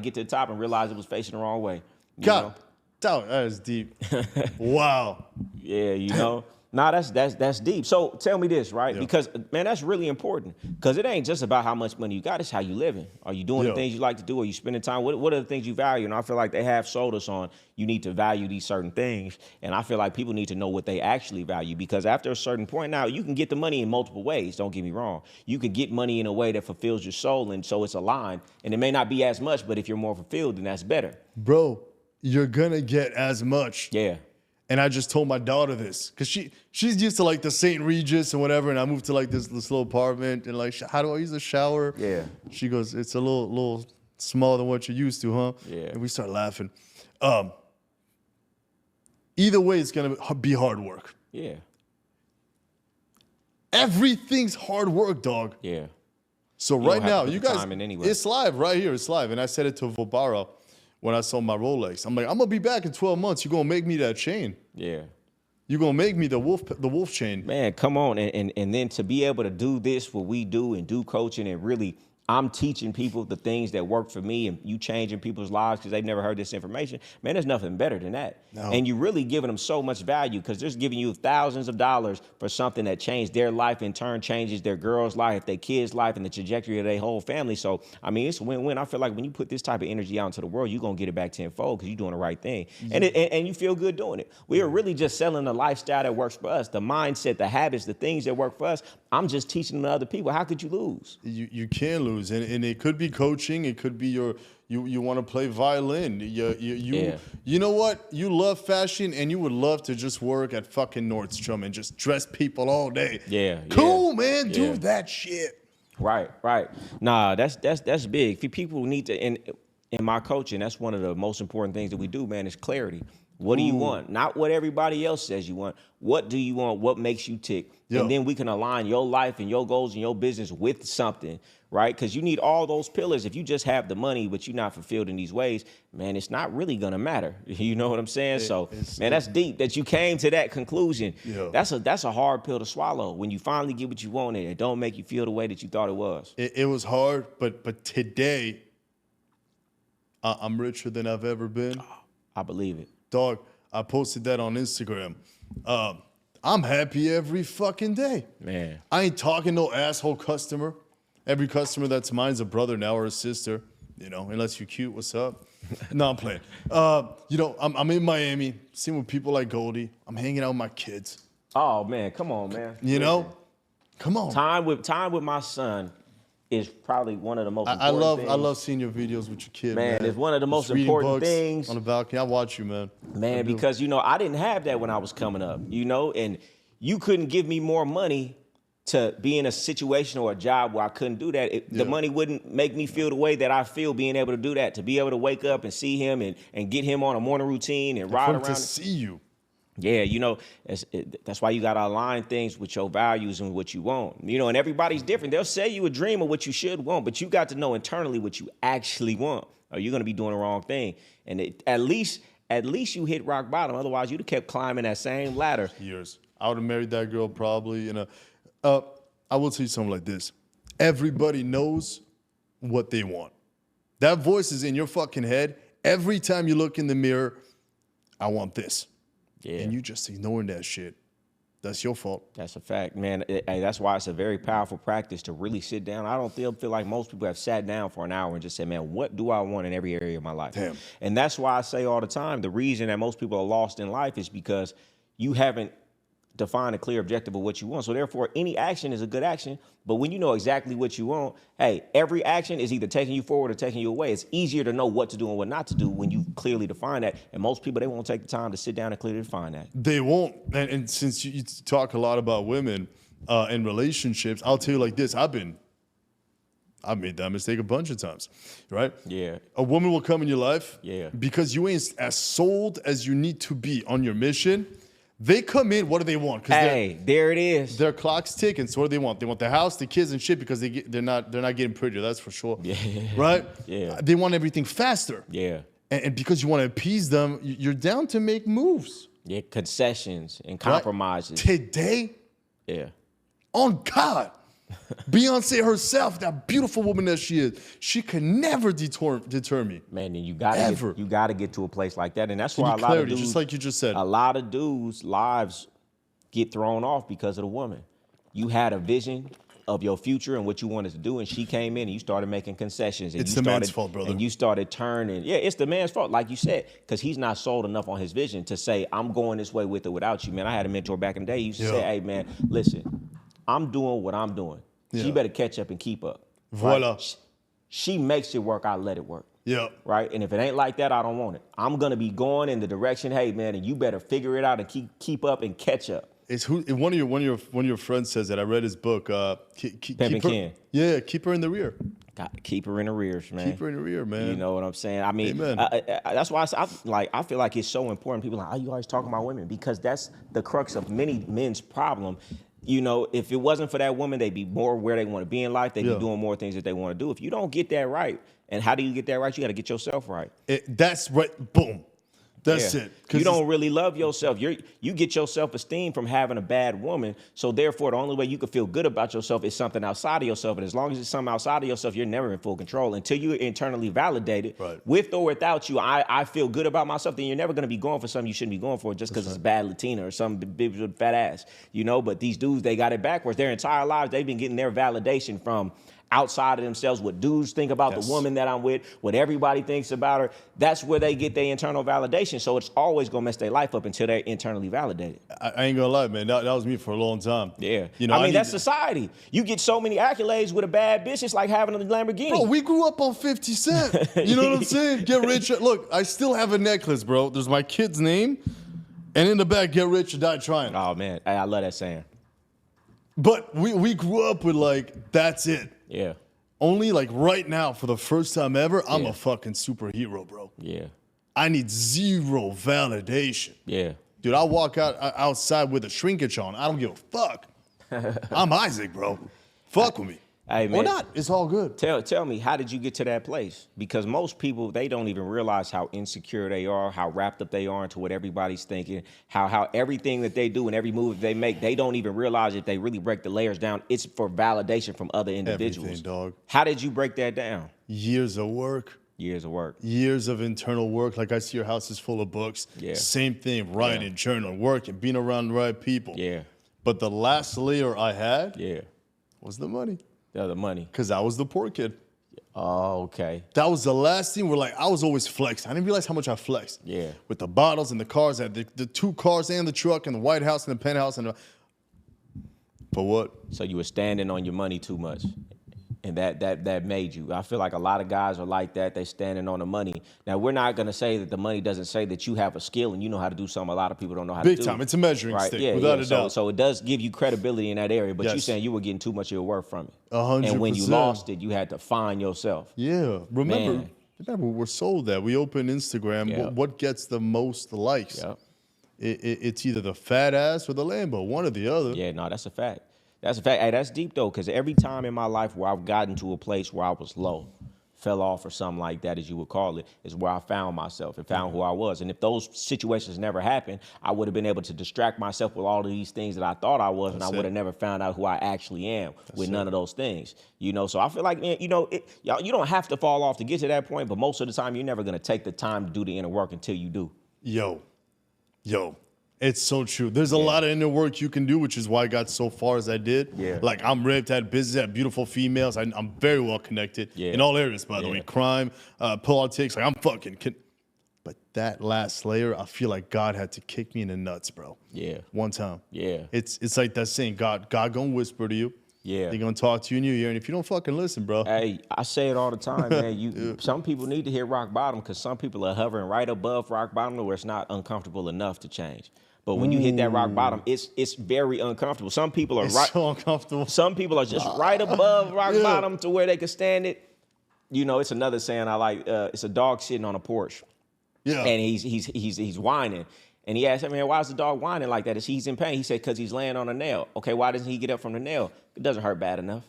get to the top and realize it was facing the wrong way. You God, know? that is deep. Wow. Yeah, you know. Nah, that's deep. So tell me this, right? Yeah. Because man, that's really important. Because it ain't just about how much money you got; it's how you living. Are you doing Yeah. the things you like to do? Are you spending time? What are the things you value? And I feel like they have sold us on you need to value these certain things. And I feel like people need to know what they actually value. Because after a certain point, now you can get the money in multiple ways. Don't get me wrong. You can get money in a way that fulfills your soul, and so it's aligned. And it may not be as much, but if you're more fulfilled, then that's better. Bro, you're gonna get as much. Yeah. And I just told my daughter this, because she's used to like the St. Regis and whatever, and I moved to like this little apartment, and like, how do I use the shower? Yeah. She goes, it's a little smaller than what you're used to, huh? Yeah. And we start laughing. Either way, it's gonna be hard work. Yeah. Everything's hard work, dog. Yeah. So don't right have to now, put you the guys, time in anyway. it's live right here. It's live, and I said it to Vobara when I sold my Rolex. I'm like, I'm gonna be back in 12 months. You're gonna make me that chain. Yeah. You're gonna make me the wolf chain. Man, come on. And then to be able to do this, what we do, and do coaching, and really, I'm teaching people the things that work for me, and you changing people's lives because they've never heard this information. Man, there's nothing better than that. No. And you really giving them so much value because they're giving you thousands of dollars for something that changed their life, in turn changes their girl's life, their kid's life, and the trajectory of their whole family. So, I mean, it's a win-win. I feel like when you put this type of energy out into the world, you're going to get it back tenfold because you're doing the right thing. And you feel good doing it. We are really just selling the lifestyle that works for us, the mindset, the habits, the things that work for us. I'm just teaching them to other people. How could you lose? You can't lose, and it could be coaching. It could be you want to play violin. You know what? You love fashion, and you would love to just work at fucking Nordstrom and just dress people all day. Yeah, cool, yeah, man. yeah. Do that shit. Right. Nah, that's big. People need to, in my coaching, that's one of the most important things that we do, man, is clarity. What do you want? Not what everybody else says you want. What do you want? What makes you tick? Yeah. And then we can align your life and your goals and your business with something, right? Because you need all those pillars. If you just have the money, but you're not fulfilled in these ways, man, it's not really gonna matter. You know what I'm saying? Man, that's deep that you came to that conclusion. Yeah. That's a hard pill to swallow when you finally get what you want and it don't make you feel the way that you thought it was. It was hard, but today, I'm richer than I've ever been. I believe it. Dog, I posted that on Instagram. I'm happy every fucking day. Man. I ain't talking no asshole customer. Every customer that's mine's a brother now or a sister, you know, unless you're cute, what's up? No, I'm playing. I'm in Miami, seeing with people like Goldie. I'm hanging out with my kids. Oh man, come on, man. You know? Come on. Time with my son is probably one of the most important things. I love seeing your videos with your kid, man. Man, it's one of the most Just reading important books things. on the balcony. I watch you, man. Man, because I didn't have that when I was coming up, and you couldn't give me more money to be in a situation or a job where I couldn't do that. The money wouldn't make me feel the way that I feel being able to do that, to be able to wake up and see him and get him on a morning routine and ride For around. him to see you. Yeah, that's why you got to align things with your values and what you want. And everybody's different. They'll say you a dream of what you should want, but you got to know internally what you actually want, or you're going to be doing the wrong thing. And at least you hit rock bottom. Otherwise, you'd have kept climbing that same ladder. Years. I would have married that girl probably. I will tell you something like this. Everybody knows what they want. That voice is in your fucking head. Every time you look in the mirror, I want this. Yeah. And you just ignoring that shit. That's your fault. That's a fact, man. That's why it's a very powerful practice to really sit down. I don't feel like most people have sat down for an hour and just said, man, what do I want in every area of my life? Damn. And that's why I say all the time, the reason that most people are lost in life is because you haven't defined a clear objective of what you want. So therefore, any action is a good action. But when you know exactly what you want, hey, every action is either taking you forward or taking you away. It's easier to know what to do and what not to do when you clearly define that. And most people, they won't take the time to sit down and clearly define that. They won't. And since you talk a lot about women and relationships, I'll tell you like this. I've made that mistake a bunch of times, right? Yeah. A woman will come in your life because you ain't as sold as you need to be on your mission. They come in, what do they want? Hey, there it is. Their clock's ticking. So what do they want? They want the house, the kids, and shit because they're not getting prettier. That's for sure. Yeah. Right? Yeah. They want everything faster. Yeah. And because you want to appease them, you're down to make moves. Yeah, concessions and compromises. Right? Today, yeah, on God, Beyonce herself, that beautiful woman that she is, she can never deter me. Man, then Ever. you gotta get to a place like that, and that's Give why me a lot of clarity, dudes, just like you just said. a lot of dudes' lives get thrown off because of the woman. You had a vision of your future and what you wanted to do, and she came in and you started making concessions. And It's you the started, man's fault, brother. And you started turning. Yeah, it's the man's fault, like you said, because he's not sold enough on his vision to say, I'm going this way with or without you, man. I had a mentor back in the day. He used to say, hey, man, listen, I'm doing what I'm doing. She Yeah. better catch up and keep up. Voila. Right? She makes it work, I let it work. Yeah. Right? And if it ain't like that, I don't want it. I'm gonna be going in the direction, hey man, and you better figure it out and keep up and catch up. It's who one of your friends says that. I read his book. Keep Pep her, and Ken. Yeah, keep her in the rear. Got to keep her in the rears, man. Keep her in the rear, man. You know what I'm saying? I mean, Amen. that's why I feel like it's so important. People are like, oh, you always talking about women, because that's the crux of many men's problem. You know, if it wasn't for that woman, they'd be more where they want to be in life. They'd Yeah. be doing more things that they want to do. If you don't get that right, and how do you get that right? You got to get yourself right. That's right. Boom. That's Yeah. it. 'Cause You don't really love yourself. You get your self-esteem from having a bad woman. So therefore, the only way you can feel good about yourself is something outside of yourself. And as long as it's something outside of yourself, you're never in full control until you're internally validated. Right. With or without you, I feel good about myself. Then you're never going to be going for something you shouldn't be going for just because it's a bad Latina or some bitch with a fat ass. You know. But these dudes, they got it backwards. Their entire lives, they've been getting their validation from outside of themselves, what dudes think about Yes. the woman that I'm with, what everybody thinks about her. That's where they get their internal validation. So it's always gonna mess their life up until they're internally validated. I ain't gonna lie, man. That was me for a long time. Yeah. You know, I mean, that's society. You get so many accolades with a bad bitch, it's like having a Lamborghini. Bro, we grew up on 50 Cent. You know what I'm saying? Get rich. Look, I still have a necklace, bro. There's my kid's name, and in the back, get rich or die trying. Oh man, I love that saying. But we grew up with like, that's it. Yeah. Only like right now, for the first time ever, I'm Yeah. a fucking superhero, bro. Yeah. I need zero validation. Yeah. Dude, I walk outside with a shrinkage on. I don't give a fuck. I'm Isaac, bro. Fuck with me. Hey, man. Or not. It's all good. Tell me, how did you get to that place? Because most people, they don't even realize how insecure they are, how wrapped up they are into what everybody's thinking, how everything that they do and every move that they make, they don't even realize if they really break the layers down, it's for validation from other individuals. Everything, dog. How did you break that down? Years of work. Years of work. Years of internal work. Like I see your house is full of books. Yeah. Same thing, writing, journal, working, being around the right people. Yeah. But the last layer I had Yeah. was the money. The other money. Because I was the poor kid. Oh, okay. That was the last thing where like I was always flexed. I didn't realize how much I flexed. Yeah. With the bottles and the cars, I had the 2 cars and the truck and the White House and the penthouse and for what? So you were standing on your money too much. And that made you. I feel like a lot of guys are like that. They standing on the money. Now, we're not going to say that the money doesn't say that you have a skill and you know how to do something a lot of people don't know how to do. Big time. It's a measuring stick, Yeah, without yeah. a So, doubt. so it does give you credibility in that area, but you Yes. saying you were getting too much of your worth from it. 100%. And when you lost it, you had to find yourself. Yeah. Remember, Man. we're sold that. We open Instagram. Yeah. What gets the most likes? Yep. It's either the fat ass or the Lambo, one or the other. Yeah, no, that's a fact. That's a fact. Hey, that's deep though, because every time in my life where I've gotten to a place where I was low, fell off or something like that, as you would call it, is where I found myself and found who I was. And if those situations never happened, I would have been able to distract myself with all of these things that I thought I was, and I would have never found out who I actually am with none of those things. You know, so I feel like, man, you know, y'all, you don't have to fall off to get to that point, but most of the time you're never going to take the time to do the inner work until you do. Yo. It's so true. There's a lot of inner work you can do, which is why I got so far as I did. Yeah. Like I'm ripped, had business, had beautiful females. I'm very well connected Yeah. in all areas, by the Yeah. way. Crime, politics. Like I'm fucking. But that last layer, I feel like God had to kick me in the nuts, bro. Yeah. One time. Yeah. It's like that saying, God gonna whisper to you. Yeah. They're gonna talk to you in your ear, and if you don't fucking listen, bro. Hey, I say it all the time, man. Some people need to hit rock bottom because some people are hovering right above rock bottom where it's not uncomfortable enough to change. But when you hit that rock bottom, it's very uncomfortable. Some people are It's so uncomfortable. Some people are just right above rock bottom to where they can stand it. You know, it's another saying I like. It's a dog sitting on a porch, Yeah. and he's whining. And he asked, man, why is the dog whining like that? He's in pain. He said, because he's laying on a nail. Okay, why doesn't he get up from the nail? It doesn't hurt bad enough.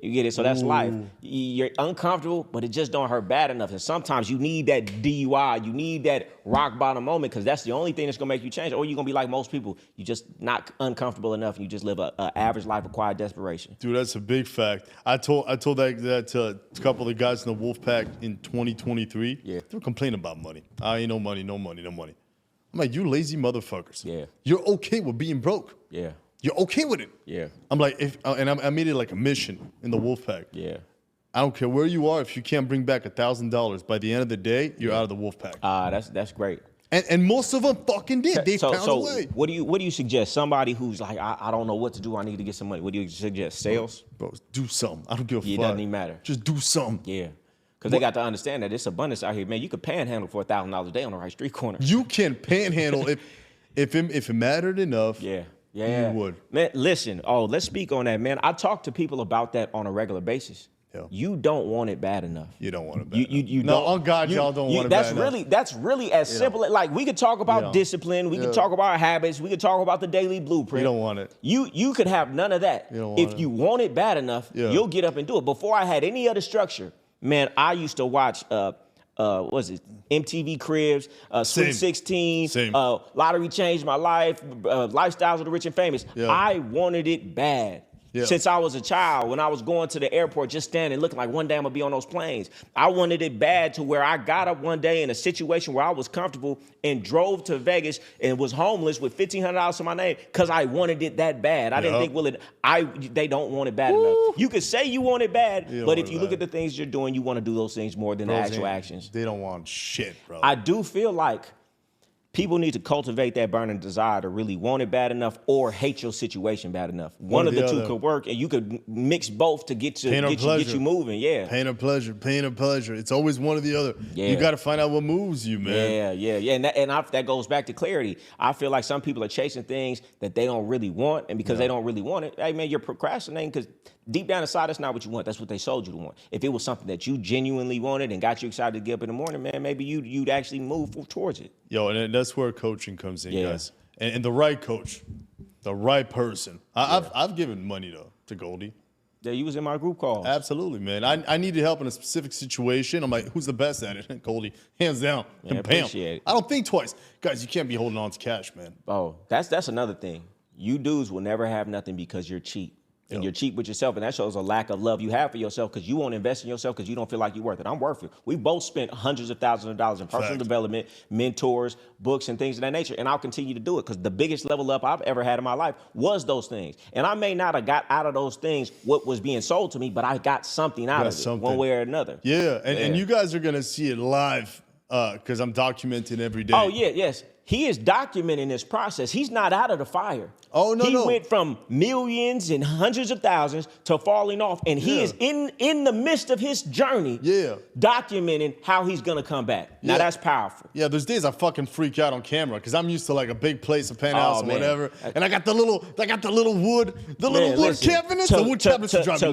You get it? So that's life. You're uncomfortable, but it just don't hurt bad enough. And sometimes you need that DUI. You need that rock bottom moment because that's the only thing that's going to make you change. Or you're going to be like most people. You just not uncomfortable enough and you just live a average life of quiet desperation. Dude, that's a big fact. I told that to a couple of guys in the Wolfpack in 2023. Yeah. They were complaining about money. I ain't no money, no money, no money. I'm like, you lazy motherfuckers. Yeah. You're okay with being broke. Yeah. You're okay with it. Yeah. I'm like, I made it like a mission in the Wolfpack. Yeah. I don't care where you are. If you can't bring back $1,000 by the end of the day, you're out of the Wolfpack. That's great. And most of them fucking did. They found a way. What do you suggest? Somebody who's like, I don't know what to do. I need to get some money. What do you suggest? Sales? Bro, do something. I don't give a Yeah, it fuck. doesn't even matter. Just do something. Yeah. Because they got to understand that it's abundance out here. Man, you could panhandle for $1,000 a day on the right street corner. You can panhandle if it mattered enough. Yeah. You would. Man, listen. Oh, let's speak on that, man. I talk to people about that on a regular basis. Yeah. You don't want it bad enough. You don't want it bad You No, don't. on God, y'all don't want it bad enough. That's really as simple. Like we could talk about discipline. We could talk about habits. We could talk about the daily blueprint. You don't want it. You could have none of that. You don't want If it. you want it bad enough, Yeah. you'll get up and do it. Before I had any other structure, man, I used to watch what was it? MTV Cribs, Sweet Same. 16, Same. Lottery Changed My Life, Lifestyles of the Rich and Famous. Yeah. I wanted it bad. Yeah. Since I was a child, when I was going to the airport, just standing, looking like one day I'm gonna be on those planes. I wanted it bad to where I got up one day in a situation where I was comfortable and drove to Vegas and was homeless with $1,500 to my name because I wanted it that bad. I didn't think, they don't want it bad enough. You could say you want it bad, You don't but want if it you look bad. at the things you're doing, you want to do those things more than the actual actions. They don't want shit, bro. I do feel like people need to cultivate that burning desire to really want it bad enough or hate your situation bad enough. One or of the the two other. could work, and you could mix both to get Pain or get pleasure. you moving. Yeah. Pain or pleasure, pain or pleasure. It's always one or the other. Yeah. You got to find out what moves you, man. Yeah. And that goes back to clarity. I feel like some people are chasing things that they don't really want, and because they don't really want it, hey man, you're procrastinating because deep down inside, that's not what you want. That's what they sold you to want. If it was something that you genuinely wanted and got you excited to get up in the morning, man, maybe you'd actually move towards it. Yo, and that's where coaching comes in, Yeah. guys. And the right coach, the right person. I've given money to Goldie. Yeah, you was in my group call. Absolutely, man. I needed help in a specific situation. I'm like, who's the best at it? Goldie, hands down. Yeah, And bam. appreciate it. I don't think twice. Guys, you can't be holding on to cash, man. Oh, that's another thing. You dudes will never have nothing because you're cheap. And Yo. you're cheap with yourself, and that shows a lack of love you have for yourself because you won't invest in yourself because you don't feel like you're worth it. I'm worth it. We both spent hundreds of thousands of dollars in personal Fact. development, mentors, books, and things of that nature, and I'll continue to do it because the biggest level up I've ever had in my life was those things. And I may not have got out of those things what was being sold to me, but I got something out of it, something. one way or another. Yeah, and Yeah. you guys are going to see it live because I'm documenting every day. Oh, yeah, yes. He is documenting this process. He's not out of the fire. Oh, no, He no. went from millions and hundreds of thousands to falling off. And he Yeah. is in the midst of his journey Yeah. documenting how he's going to come back. Now, Yeah. that's powerful. Yeah, there's days I fucking freak out on camera because I'm used to like a big place, a penthouse, Oh, or man. whatever, and I got the little wood Man, listen, cabinets. to- The wood to- cabinets are to- driving me to